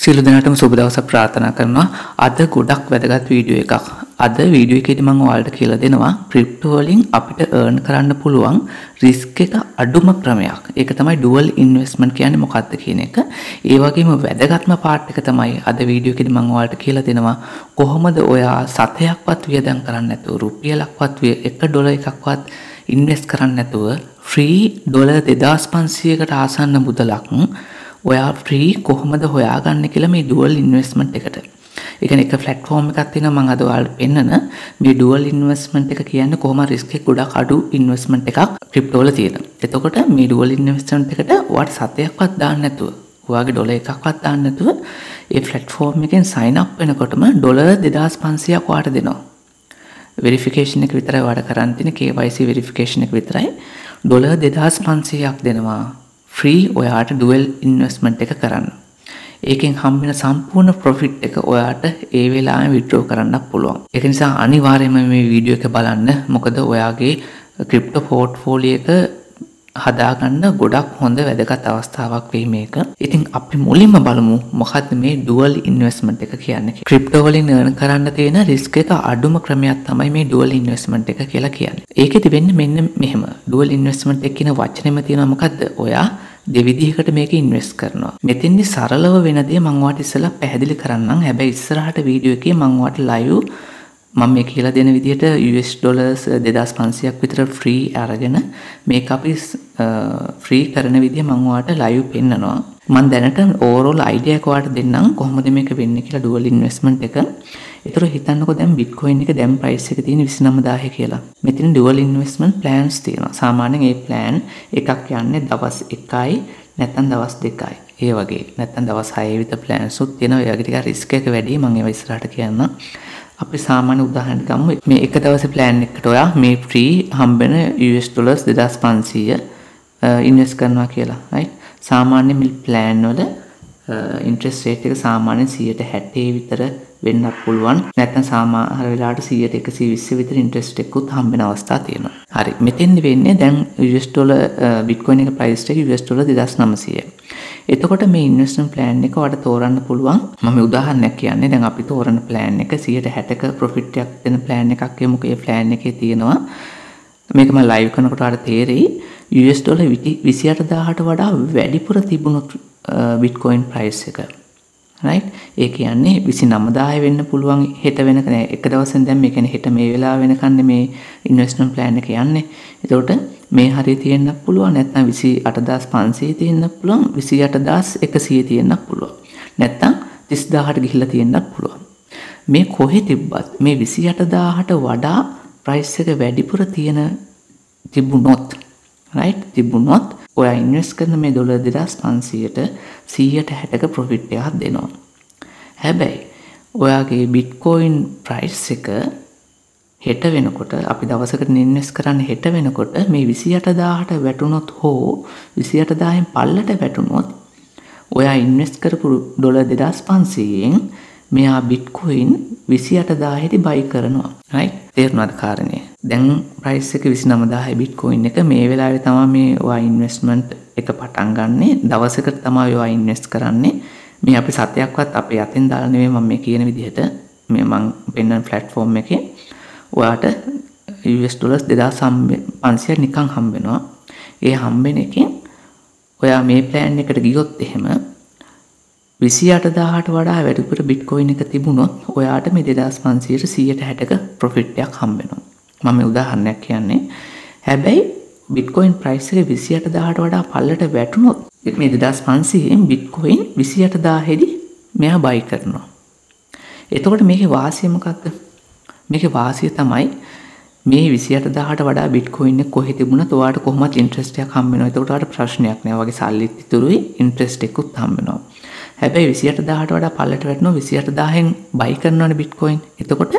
සියලු දෙනාටම සුබ දවසක් ප්‍රාර්ථනා කරනවා. අද ගොඩක් වැදගත් වීඩියෝ එකක්. අද වීඩියෝ එකේදී මම ඔයාලට කියලා දෙනවා ක්‍රිප්ටෝ වලින් අපිට earn කරන්න පුළුවන් risk එක අඩුම ක්‍රමයක්. ඒක තමයි dual investment කියන්නේ මොකක්ද කියන එක. ඒ වගේම වැදගත්ම part එක තමයි අද වීඩියෝ එකේදී මම ඔයාලට කියලා දෙනවා කොහොමද ඔයා සතයක්වත් වියදම් කරන්නේ නැතුව රුපියලක්වත් $1 එකක්වත් ඉන්වෙස්ට් කරන්නේ නැතුව free $2500කට ආසන්න මුදලක් ඔයා ෆ්‍රී කොහොමද හොයාගන්නේ කියලා මේ ඩුවල් ඉන්වෙස්ට්මන්ට් එකට. ඒ කියන්නේ එක platform එකක් තියෙනවා මම අද ඔයාලට පෙන්නන මේ ඩුවල් ඉන්වෙස්ට්මන්ට් එක කියන්නේ කොහොම රිස්ක් එක ගොඩක් අඩු ඉන්වෙස්ට්මන්ට් එකක් ක්‍රිප්ටෝ වල තියෙනවා. එතකොට මේ ඩුවල් ඉන්වෙස්ට්මන්ට් එකට ඔයාට සතයක්වත් දාන්න නැතුව ඔයාගේ ඩොලර් එකක්වත් දාන්න නැතුව ඒ platform එකෙන් sign up වෙනකොටම $2500ක් ඔයාට දෙනවා. verification එක විතරයි ඔයාට කරන්න තියෙන්නේ KYC verification එක විතරයි. $2500ක් දෙනවා. ෆ්‍රී ඔයාට ඩුවල් ඉන්වෙස්ට්මන්ට් එක කරන්න. ඒකෙන් හම්බෙන සම්පූර්ණ ප්‍රොෆිට් එක ඔයාට ඒ වෙලාවෙම විත්ඩ්‍රෝ කරන්න පුළුවන්. ඒක නිසා අනිවාර්යයෙන්ම මේ වීඩියෝ එක බලන්න. මොකද ඔයාගේ ක්‍රිප්ටෝ පෝර්ට්ෆෝලියෝ එක හදාගන්න ගොඩක් හොඳ වැදගත් අවස්ථාවක් වෙයි මේක. ඉතින් අපි මුලින්ම බලමු මොකක්ද මේ ඩුවල් ඉන්වෙස්ට්මන්ට් එක කියන්නේ. ක්‍රිප්ටෝ වලින් earn කරන්න තියෙන රිස්ක් එක අඩුම ක්‍රමයක් තමයි මේ ඩුවල් ඉන්වෙස්ට්මන්ට් එක කියලා කියන්නේ. ඒකෙදි වෙන්නේ මෙන්න මෙහෙම. ඩුවල් ඉන්වෙස්ට්මන්ට් එක කියන වචනේම තියෙනවා මොකද්ද? ඔයා දෙවිදිහකට මේක ඉන්වෙස්ට් කරනවා. මෙතෙන්දි සරලව වෙන දේ මම ඔයාලට ඉස්සෙල්ලා පැහැදිලි කරන්නම්. හැබැයි ඉස්සරහට වීඩියෝ එකේ මම ඔයාලට live මම මේ කියලා දෙන විදිහට $2500ක් විතර ෆ්‍රී අරගෙන මේක අපි ෆ්‍රී කරන විදිය මම ඔයාලට live පෙන්නනවා. මම දැනට overall idea එක ඔයාලට දෙන්නම් කොහොමද මේක වෙන්නේ කියලා dual investment එක. ඒතර හිතන්නකෝ දැන් bitcoin එක දැන් price එක තියෙන 29000 කියලා. මෙතන dual investment plans තියෙනවා. සාමාන්‍යයෙන් මේ plan එකක් යන්නේ දවස් 1යි නැත්නම් දවස් 2යි. ඒ වගේ නැත්නම් දවස් 6 විතර plans උත් තියෙනවා. ඒ වගේ ටික risk එක වැඩි. මම ඒවා ඉස්සරහට කියන්නම්. අපි සාමාන්‍ය උදාහරණයක් ගමු. මේ එක දවසේ plan එකකට ඔයා මේ free හම්බෙන $2500 ඉන්වෙස්ට් කරනවා කියලා. right? සාමාන්‍ය මේ plan වල interest rate එක සාමාන්‍යයෙන් 60 විතර වෙන්නත් පුළුවන්. නැත්නම් සමහර වෙලාවට 120 විතර interest එකකුත් හම්බෙන අවස්ථා තියෙනවා. හරි. මෙතෙන්දි වෙන්නේ දැන් bitcoin එක price එක $2900. එතකොට මේ ඉන්වෙස්ට්මන්ට් ප්ලෑන් එක ඔයාලට තෝරන්න පුළුවන්. මම උදාහරණයක් කියන්නේ දැන් අපි තෝරන ප්ලෑන් එක 60%ක ප්‍රොෆිට් එකක් දෙන ප්ලෑන් එකක් යමුකෝ. ඒ ප්ලෑන් එකේ තියෙනවා මේක මම ලයිව් කරනකොට ඔයාලට තේරෙයි $28000ට වඩා වැඩිපුර තිබුණොත් bitcoin price එක. right? ඒ කියන්නේ 29000 වෙන්න පුළුවන් හෙට වෙනක නෑ. එක දවසෙන් දැන් මේ කියන්නේ හෙට මේ වෙලාව වෙනකන් මේ ඉන්වෙස්ට්මන්ට් ප්ලෑන් එක යන්නේ. ඒතකොට මේ හරිය තියෙන්නත් පුළුවන් නැත්නම් 28500 තියෙන්නත් පුළුවන් 28100 තියෙන්නත් පුළුවන් නැත්නම් 30000ට ගිහිල්ලා තියෙන්නත් පුළුවන්. මේ කොහෙ තිබ්බත් මේ 28000ට වඩා price එක වැඩිපුර තිබුණොත් right තිබුණොත් ඔයා ඉන්වෙස්ට් කරන මේ $2500ට 160ක ප්‍රොෆිට් එකක් දෙනවා. හැබැයි ඔයාගේ bitcoin price එක හෙට වෙනකොට අපි දවසකට ඉන්වෙස්ට් කරන්නේ හෙට වෙනකොට මේ 28000ට වැටුනොත් හෝ 28000න් පල්ලට වැටුනොත් ඔයා ඉන්වෙස්ට් කරපු $2500න් මෙයා bitcoin 28000ට buy කරනවා. right? තේරුණාද කාරණේ? දැන් price එක 29000 bitcoin එක මේ වෙලාවේ තමයි මේ ඔයා investment එක පටන් ගන්නෙ. දවසකට තමයි ඔයා invest කරන්නේ. මේ අපි සතයක්වත් අපේ අතෙන් දාලා නෙමෙයි මම මේ කියන විදිහට මේ මම පෙන්නන platform එකේ ඔයාට $2500 නිකන් හම්බ වෙනවා. ඒ හම්බෙන එකෙන් ඔයා මේ plan එකට ගියොත් එහෙම 28000ට වඩා වැඩිපුර bitcoin එක තිබුණොත් ඔයාට මේ 2500ට 160ක ප්‍රොෆිට් එකක් හම්බ වෙනවා. මම මේ උදාහරණයක් කියන්නේ. හැබැයි bitcoin price එක 28000ට වඩා පල්ලට වැටුනොත් මේ 2500න් bitcoin 28000 මෙයා buy කරනවා. එතකොට මේකේ වාසිය මොකක්ද? මේකේ වාසිය තමයි මේ 28000ට වඩා bitcoin එක කොහෙ තිබුණත් ඔයාට කොහොමද interest එකක් හම්බ වෙනවා. ඒකට ඔයාට ප්‍රශ්නයක් නෑ. වගේ සල්ලිත් ඉතුරුයි interest එකකුත් හම්බ වෙනවා. හැබැයි 28000ට වඩා පල්ලට වැටෙනවා 28000න් buy කරනවනේ bitcoin. එතකොට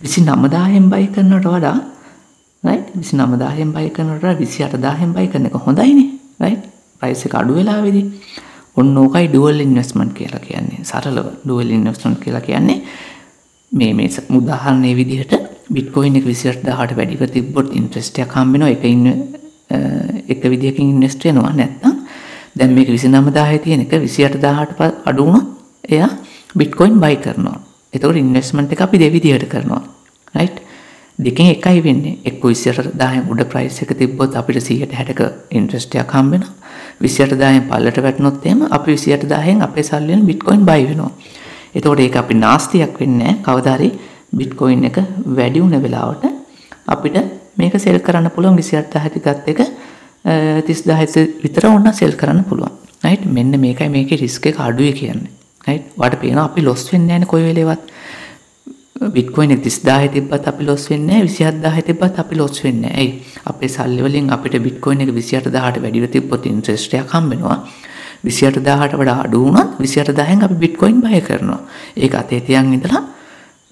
29000න් buy කරනවට වඩා right 29000න් buy කරනවට වඩා 28000න් buy කරන එක හොඳයිනේ. right? price එක අඩු වෙලාවේදී ඔන්න ඕකයි dual investment කියලා කියන්නේ. සරලව dual investment කියලා කියන්නේ මේ උදාහරණයේ විදිහට bitcoin එක 28000ට වැඩිව තිබ්බොත් interest එකක් හම්බ වෙනවා. එක විදිහකින් invest වෙනවා. නැත්නම් දැන් මේක 29000 තියෙන එක 28000ට අඩු වුණොත් එයා Bitcoin buy කරනවා. එතකොට investment එක අපි දෙවිදිහට කරනවා. right? දෙකෙන් එකයි වෙන්නේ. එක්ක 28000 උඩ price එක තිබ්බොත් අපිට 160ක interest එකක් හම්බ වෙනවා. 28000 පල්ලට වැටුනොත් එහෙම අපි 28000න් අපේ සල්ලි වලින් Bitcoin buy වෙනවා. එතකොට ඒක අපි නාස්තියක් වෙන්නේ නැහැ. කවදා හරි Bitcoin එක වැඩි වුණ වෙලාවට අපිට මේක sell කරන්න පුළුවන් 28000 ගත් එක 30000 විතර වුණා sell කරන්න පුළුවන්. right? මෙන්න මේකයි මේකේ risk එක අඩුයි කියන්නේ. right? ඔයාලට පේනවා අපි loss වෙන්නේ නැහැ නේ කොයි වෙලේවත්. Bitcoin 30000 තිබ්බත් අපි loss වෙන්නේ නැහැ 27000 තිබ්බත් අපි loss වෙන්නේ නැහැ. එයි අපේ සල්ලි වලින් අපිට Bitcoin එක 28000ට වැඩිව තිබ්බොත් interest එකක් හම්බ වෙනවා. 28000ට වඩා අඩු වුණත් 28000න් අපි Bitcoin buy කරනවා. ඒක අතේ තියන් ඉඳලා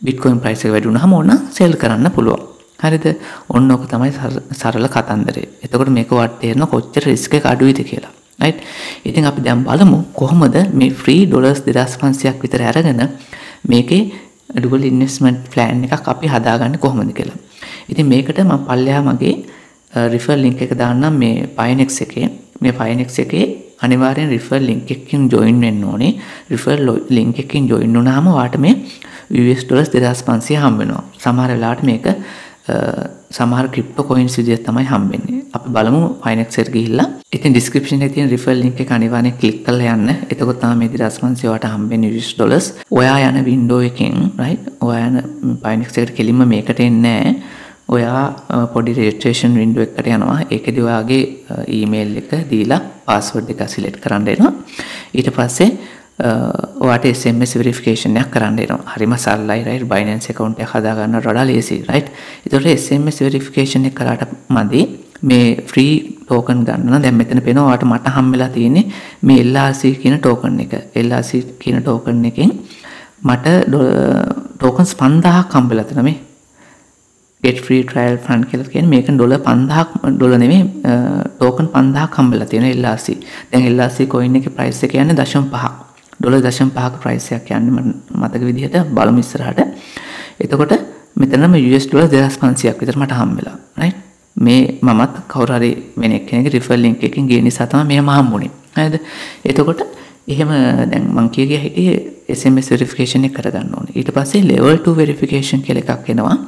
Bitcoin price එක වැඩි වුණාම ඕන sell කරන්න පුළුවන්. හරිද? ඔන්න ඔක තමයි සරල කතන්දරේ. එතකොට මේක වට තේරෙන කොච්චර risk එක අඩුයිද කියලා. right? ඉතින් අපි දැන් බලමු කොහොමද මේ free dollars 2500ක් විතර අරගෙන මේකේ dual investment plan එකක් අපි හදාගන්නේ කොහොමද කියලා. ඉතින් මේකට මම පල්ලෙහා මගේ refer link එක දාන්නම් මේ Finex එකේ. මේ Finex එකේ අනිවාර්යෙන් refer link එකකින් join වෙන්න ඕනේ. refer link එකකින් join වුණාම ඔයාට මේ US dollars 2500 හම්බ වෙනවා. සමහර වෙලාවට මේක සමහර crypto coins විදිහට තමයි හම්බෙන්නේ. අපි බලමු Finex එකට ගිහිල්ලා. ඉතින් description එකේ තියෙන refer link එක අනිවාර්යෙන් click කරලා යන්න. එතකොට තමයි මේ 2500 වට හම්බෙන්නේ US dollars. ඔයා යන window එකෙන් right? ඔයා යන Finex එකට කෙලින්ම මේකට එන්නේ නැහැ. ඔයා පොඩි registration window එකකට යනවා. ඒකෙදි ඔයාගේ email එක දීලා password එක select කරන්න එනවා. ඊට පස්සේ ඔයාට SMS verification එකක් කරන්න එනවා. හරිම සරලයි right? Binance account එක හදා ගන්නවට වඩා ලේසියි right? ඒතකොට SMS verification එක කරාට මදි මේ free token ගන්න නම් දැන් මෙතන පේනවා ඔයාට මට හම්බෙලා තියෙන්නේ මේ LRC කියන token එක. LRC කියන token එකෙන් මට tokens 5000ක් හම්බෙලා තියෙනවා මේ get free trial fund කියලා කියන්නේ මේකෙන් $5000 නෙමෙයි token 5000ක් හම්බෙලා තියෙනවා LRC. දැන් LRC coin එකේ price එක කියන්නේ 0.5ක්. $0.5ක price එකක් යන්නේ මතක විදිහට බලමු ඉස්සරහට. එතකොට මෙතනම US $2500ක් විතර මට හම්බෙලා. right? මේ මමත් කවුරු හරි වෙන කෙනෙක්ගේ refer link එකකින් ගිය නිසා තමයි මෙහෙම හම්බුනේ. හරිද? එතකොට එහෙම දැන් මං කිය හිටියේ SMS verification එක කරගන්න ඕනේ. ඊට පස්සේ level 2 verification කියලා එකක් එනවා.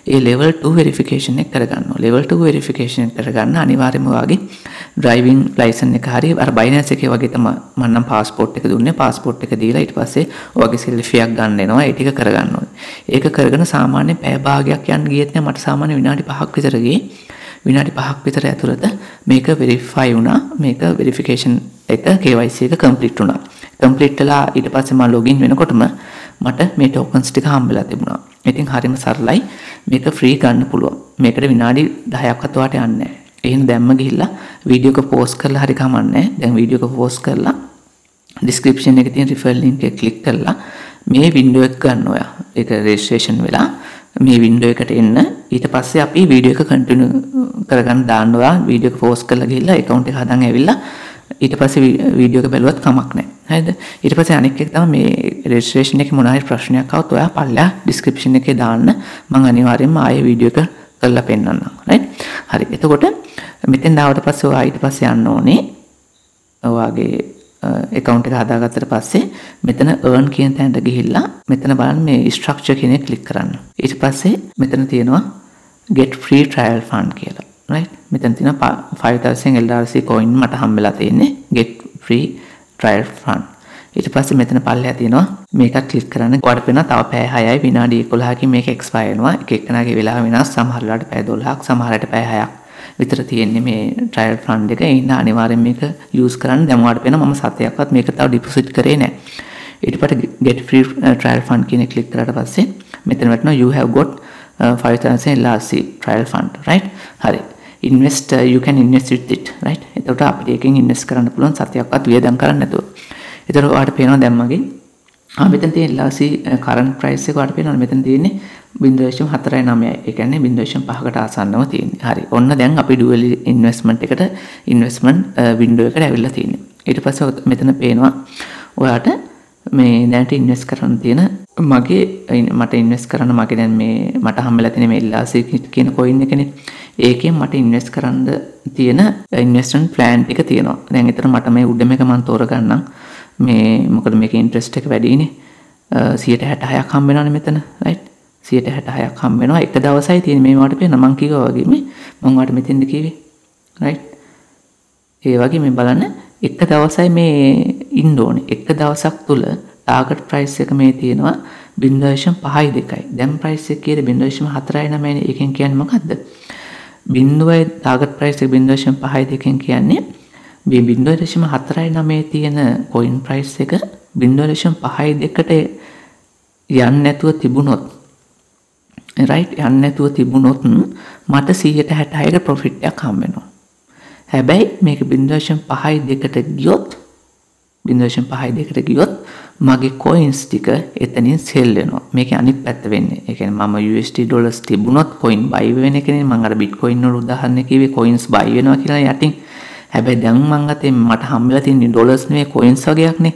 ඒ level 2 verification එක කරගන්නවා. level 2 verification එක කරගන්න අනිවාර්යයෙන්ම ඔයාගේ driving license එක හරිය අර Binance එකේ වගේ තමයි මම නම් passport එක දුන්නේ. passport එක දීලා ඊට පස්සේ ඔයාගේ selfie එකක් ගන්න එනවා. ඒ ටික කරගන්න ඕනේ. ඒක කරගෙන සාමාන්‍ය පැය භාගයක් යන්න ගියෙත් නෑ. මට සාමාන්‍ය විනාඩි 5ක් විතර ගියේ. විනාඩි 5ක් විතර ඇතුළත මේක verify වුණා. මේක verification එක KYC එක complete වුණා. complete වෙලා ඊට පස්සේ මම login වෙනකොටම මට මේ tokens ටික හම්බෙලා තිබුණා. ඉතින් හරිම සරලයි. මේක free ගන්න පුළුවන්. මේකට විනාඩි 10ක්වත් වාට යන්නේ නැහැ. එහෙනම් දැම්ම ගිහිල්ලා වීඩියෝ එක post කරලා හරි කමන්නේ නැහැ. දැන් වීඩියෝ එක post කරලා description එකේ තියෙන refer link එක click කරලා මේ window එක ගන්න ඔයා. ඒක registration වෙලා මේ window එකට එන්න. ඊට පස්සේ අපි වීඩියෝ එක continue කරගන්න දාන්න ඔයා. වීඩියෝ එක post කරලා ගිහිල්ලා account එක හදන් ඇවිල්ලා ඊට පස්සේ වීඩියෝ එක බැලුවත් කමක් නැහැ. හරිද? ඊට පස්සේ අනෙක් එක තමයි මේ registration එකේ මොනවා හරි ප්‍රශ්නයක් આવත් ඔයා පල්ලා description එකේ දාන්න. මම අනිවාර්යයෙන්ම ආයේ වීඩියෝ එක කරලා පෙන්නන්නම්. right? හරි. එතකොට මෙතෙන් දාවට පස්සේ ඔයා ඊට පස්සේ යන්න ඕනේ. ඔයාගේ account එක හදාගත්තට පස්සේ මෙතන earn කියන තැනට ගිහිල්ලා මෙතන බලන්න මේ structure කියන එක click කරන්න. ඊට පස්සේ මෙතන තියෙනවා get free trial fund කියලා. right? මෙතන තියෙනවා 5000 LRC coin මට හම්බෙලා තියෙන්නේ get free trial fund. ඊට පස්සේ මෙතන පල්ලෙහා තියෙනවා මේකත් ක්ලික් කරන්න. ඔයාලට පේනවා තව පැය 6යි විනාඩි 11කින් මේක expire වෙනවා. එක එකනාගේ වෙලාව වෙනස්. සමහර වෙලාවට පැය 12ක්, සමහරට පැය 6ක් විතර තියෙන්නේ මේ trial fund එක. ඒ නිසා අනිවාර්යෙන් මේක use කරන්න. දැන් ඔයාලට පේනවා මම සතයක්වත් මේක තව deposit කරේ නැහැ. ඊට පස්සේ get free trial fund කියන එක ක්ලික් කරාට පස්සේ මෙතන වටනවා you have got 5000 LRC trial fund. right? හරි. invest you can invest with it. right? එතකොට අපිට එකෙන් invest කරන්න පුළුවන් සතයක්වත් වියදම් කරන්න නැතුව. ඒතර ඔයාලට පේනවා දැන් මගේ මෙතන තියෙන LRC current price එක ඔයාලට පේනවා මෙතන තියෙන්නේ 0.49. ඒ කියන්නේ 0.5කට ආසන්නව තියෙන්නේ. හරි. ඔන්න දැන් අපි dual investment එකට investment window එකට ඇවිල්ලා තියෙන්නේ. ඊට පස්සේ මෙතන පේනවා ඔයාලට මේ දැනට invest කරන්න තියෙන මගේ මට invest කරන්න මගේ දැන් මේ මට හම්බෙලා තියෙන මේ LRC කියන coin එකනේ. ඒකෙන් මට invest කරන්න තියෙන investment plan ටික තියෙනවා. දැන් ඊතර මට මේ උඩම එක මම තෝරගන්නම්. මේ මොකද මේක ඉන්ට්‍රස්ට් එක වැඩිනේ 166ක් හම්බ වෙනවනේ මෙතන රයිට් 166ක් හම්බ වෙනවා එක දවසයි තියෙන්නේ මේ වාට පේන මම කිව්වා වගේ මේ මම වාට මෙතෙන්ද කිව්වේ රයිට් ඒ වගේ මේ බලන්න එක දවසයි මේ ඉන්න ඕනේ එක දවසක් තුල ටාගට් ප්‍රයිස් එක මේ තියෙනවා 0.52යි දැන් ප්‍රයිස් එක කීයද 0.49නේ එකෙන් කියන්නේ මොකද්ද බිඳුවයි ටාගට් ප්‍රයිස් එක 0.52කින් කියන්නේ මේ 0.49 තියෙන කොයින් ප්‍රයිස් එක 0.52ට යන්නේ නැතුව තිබුණොත් රයිට් යන්නේ නැතුව තිබුණොත් මට 166ක ප්‍රොෆිට් එකක් හම්බ වෙනවා. හැබැයි මේක 0.52ට ගියොත් 0.52ට ගියොත් මගේ කොයින්ස් ටික එතනින් සෙල් වෙනවා. මේකේ අනිත් පැත්ත වෙන්නේ. ඒ කියන්නේ මම USD ඩොලර්ස් තිබුණොත් කොයින් බයි වෙන එකනේ මම අර බිට්කොයින් වල උදාහරණයක් කිව්වේ කොයින්ස් බයි වෙනවා කියලා යටින්. හැබැයි දැන් මං අතේ මට හම්බෙලා තියෙන්නේ ඩොලර්ස් නෙවෙයි කොයින්ස් වගේක්නේ.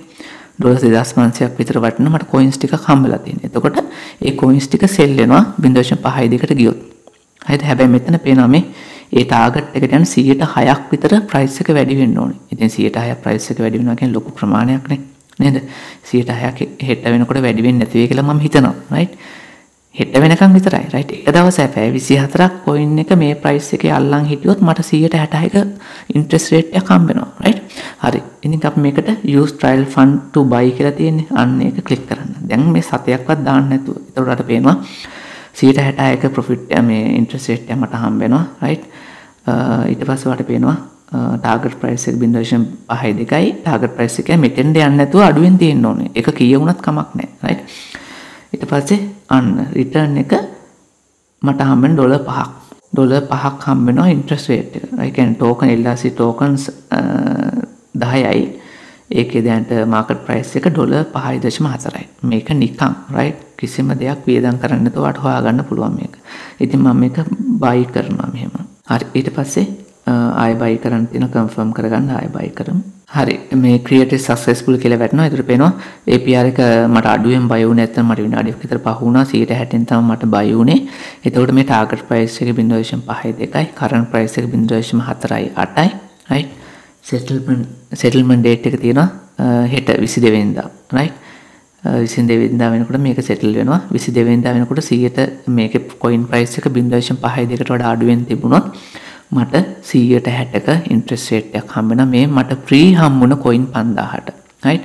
ඩොලර්ස් 2500ක් විතර වටින මට කොයින්ස් ටිකක් හම්බෙලා තියෙනවා. එතකොට ඒ කොයින්ස් ටික සෙල් වෙනවා 0.52කට ගියොත්. හරිද? හැබැයි මෙතන පේනවා මේ ඒ ටාගට් එකට යන 106ක් විතර ප්‍රයිස් එක වැඩි වෙන්න ඕනේ. ඉතින් 106ක් ප්‍රයිස් එක වැඩි වෙනවා කියන්නේ ලොකු ප්‍රමාණයක් නේ. නේද? 106ක් හෙට වෙනකොට වැඩි වෙන්නේ නැති වෙයි කියලා මම හිතනවා. රයිට්? හෙට වෙනකන් විතරයි. රයිට්? එක දවසයි පැය 24ක් කොයින් එක මේ ප්‍රයිස් එකේ අල්ලන් හිටියොත් මට 166ක ඉන්ට්‍රස්ට් රේට් එකක් හම්බ වෙනවා. රයිට්? හරි. ඉතින් අපි මේකට use trial fund to buy කියලා තියෙන්නේ. අන්න ඒක ක්ලික් කරන්න. දැන් මේ සතයක්වත් දාන්න නැතුව. ඒතකොට අපට පේනවා 166ක ප්‍රොෆිට් මේ ඉන්ට්‍රස්ට් රේට් එක මට හම්බ වෙනවා. රයිට්? ඊට පස්සේ වට පේනවා ටාගට් ප්‍රයිස් එක 0.52යි ටාගට් ප්‍රයිස් එක මෙතෙන්ද යන්නේ නැතුව අඩුවෙන් තියෙන්න ඕනේ. ඒක කීය වුණත් කමක් නැහැ. රයිට්? ඊට පස්සේ අන්න රිටර්න් එක මට හම්බ වෙන ඩොලර් 5ක්. ඩොලර් 5ක් හම්බ වෙනවා ඉන්ට්‍රස්ට් රේට් එක. ඒ කියන්නේ ටෝකන් LRC ටෝකන්ස් 10යි. ඒකේ දැන්ට මාකට් ප්‍රයිස් එක ඩොලර් 5.4යි. මේක නිකන් රයිට් කිසිම දෙයක් වියදම් කරන්න නැතුව වට හොයාගන්න පුළුවන් මේක. ඉතින් මම මේක බයි කරනවා මෙහෙම. හරි ඊට පස්සේ ආයෙ බයි කරන්න තියෙන කන්ෆර්ම් කරගන්න ආයෙ බයි කරමු. හරි මේ ක්‍රියේට් සක්සස්ෆුල් කියලා වැටෙනවා. ඒතර පේනවා APR එක මට අඩුවෙන් බයි වුණේ නැත්නම් මට විනාඩියක් විතර පහ වුණා 160න් තමයි මට බයි වුණේ. එතකොට මේ ටාගට් ප්‍රයිස් එක 0.52යි කරන්ට් ප්‍රයිස් එක 0.48යි. රයිට් සෙටල්මන්ට් ඩේට් එක තියෙනවා හෙට 22 වෙනිදා. රයිට් 22 වෙනිදා වෙනකොට මේක සෙටල් වෙනවා 22 වෙනිදා වෙනකොට 100ට මේකේ කොයින් ප්‍රයිස් එක 0.52කට වඩා අඩුවෙන් තිබුණොත් මට 160ක ඉන්ට්‍රස්ට් රේට් එකක් හම්බ වෙනවා මේ මට ෆ්‍රී හම්බුන කොයින් 5000ට රයිට්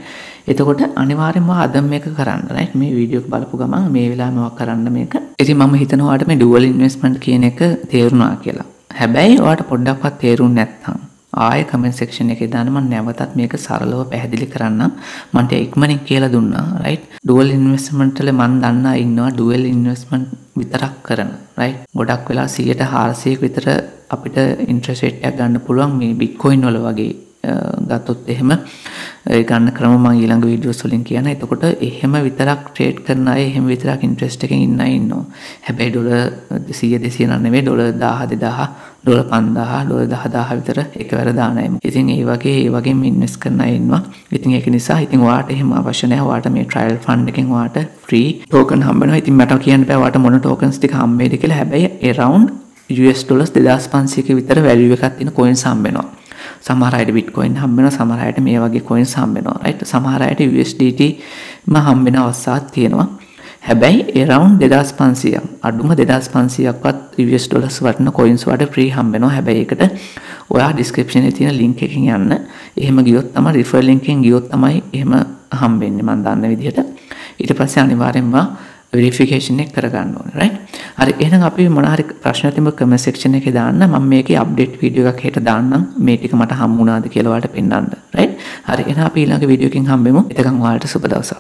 එතකොට අනිවාර්යෙන්ම අද මේක කරන්න රයිට් මේ වීඩියෝ එක බලපු ගමන් මේ වෙලාවෙම මොකක් කරන්න මේක ඉතින් මම හිතනවා ඔයාලට මේ ඩුවල් ඉන්වෙස්ට්මන්ට් කියන එක තේරුණා කියලා හැබැයි ඔයාලට පොඩ්ඩක්වත් තේරුන්නේ නැත්නම් ආයෙ කමෙන්ට් සෙක්ෂන් එකේ දාන්න මම නැවතත් මේක සරලව පැහැදිලි කරන්නම් මන්ට ඉක්මනින් කියලා දුන්නා රයිට් ඩුවල් ඉන්වෙස්ට්මන්ට් වල මම දන්නා ඉන්නවා ඩුවල් ඉන්වෙස්ට්මන්ට් විතරක් කරන රයිට් ගොඩක් වෙලා 100% විතර අපිට ඉන්ට්‍රස්ට් රේට් එකක් ගන්න පුළුවන් මේ බිට්කොයින් වල වගේ ගත්තොත් එහෙම ඒ ගන්න ක්‍රම මම ඊළඟ වීඩියෝස් වලින් කියනවා. එතකොට එහෙම විතරක් ට්‍රේඩ් කරන අය එහෙම විතරක් ඉන්ට්‍රස්ට් එකකින් ඉන්න අය ඉන්නවා. හැබැයි ඩොලර් 100 200 නන් නෙවෙයි ඩොලර් 1000 2000 ඩොලර් 5000 ඩොලර් 10000 විතර එකවර දාන අය. ඉතින් ඒ වගේම ඉන්වෙස්ට් කරන අය ඉන්නවා. ඉතින් ඒක නිසා ඉතින් ඔයාට එහෙම අවශ්‍ය නැහැ. ඔයාට මේ ට්‍රයල් ෆන්ඩ් එකෙන් ඔයාට ෆ්‍රී ටෝකන් හම්බ වෙනවා. ඉතින් මට කියන්න බෑ ඔයාට මොන ටෝකන්ස් ටික හම්බ වෙයිද කියලා. හැබැයි around US ඩොලර්ස් 2500ක විතර වැලියු එකක් තියෙන කොයින්ස් හම්බ වෙනවා. සමහර අයට බිට්කොයින් හම්බ වෙනවා සමහර අයට මේ වගේ කොයින්ස් හම්බ වෙනවා රයිට් සමහර අයට USDT හම්බ වෙන අවස්ථාවක් තියෙනවා හැබැයි around 2500ක් අඩුම 2500ක්වත් US ඩොලර්ස් වටින කොයින්ස් වලට ෆ්‍රී හම්බ වෙනවා හැබැයි ඒකට ඔයා ඩිස්ක්‍රිප්ෂන් එකේ තියෙන ලින්ක් එකකින් යන්න එහෙම ගියොත් තමයි රිෆර් ලින්ක් එකෙන් ගියොත් තමයි එහෙම හම්බෙන්නේ මම දන්න විදිහට ඊට පස්සේ අනිවාර්යෙන්ම වෙරිෆිකේෂන් එක කරගන්න ඕනේ රයිට් හරි එහෙනම් අපි මොන හරි ප්‍රශ්න තිබුණ කමෙන්ට් සෙක්ෂන් එකේ දාන්න මම මේකේ අප්ඩේට් වීඩියෝ එකක් හෙට දාන්නම් මේ ටික මට හම්බුණාද කියලා ඔයාලට පෙන්නන්න රයිට් හරි එහෙනම් අපි ඊළඟ වීඩියෝ එකකින් හම්බෙමු එතකන් ඔයාලට සුබ දවසක්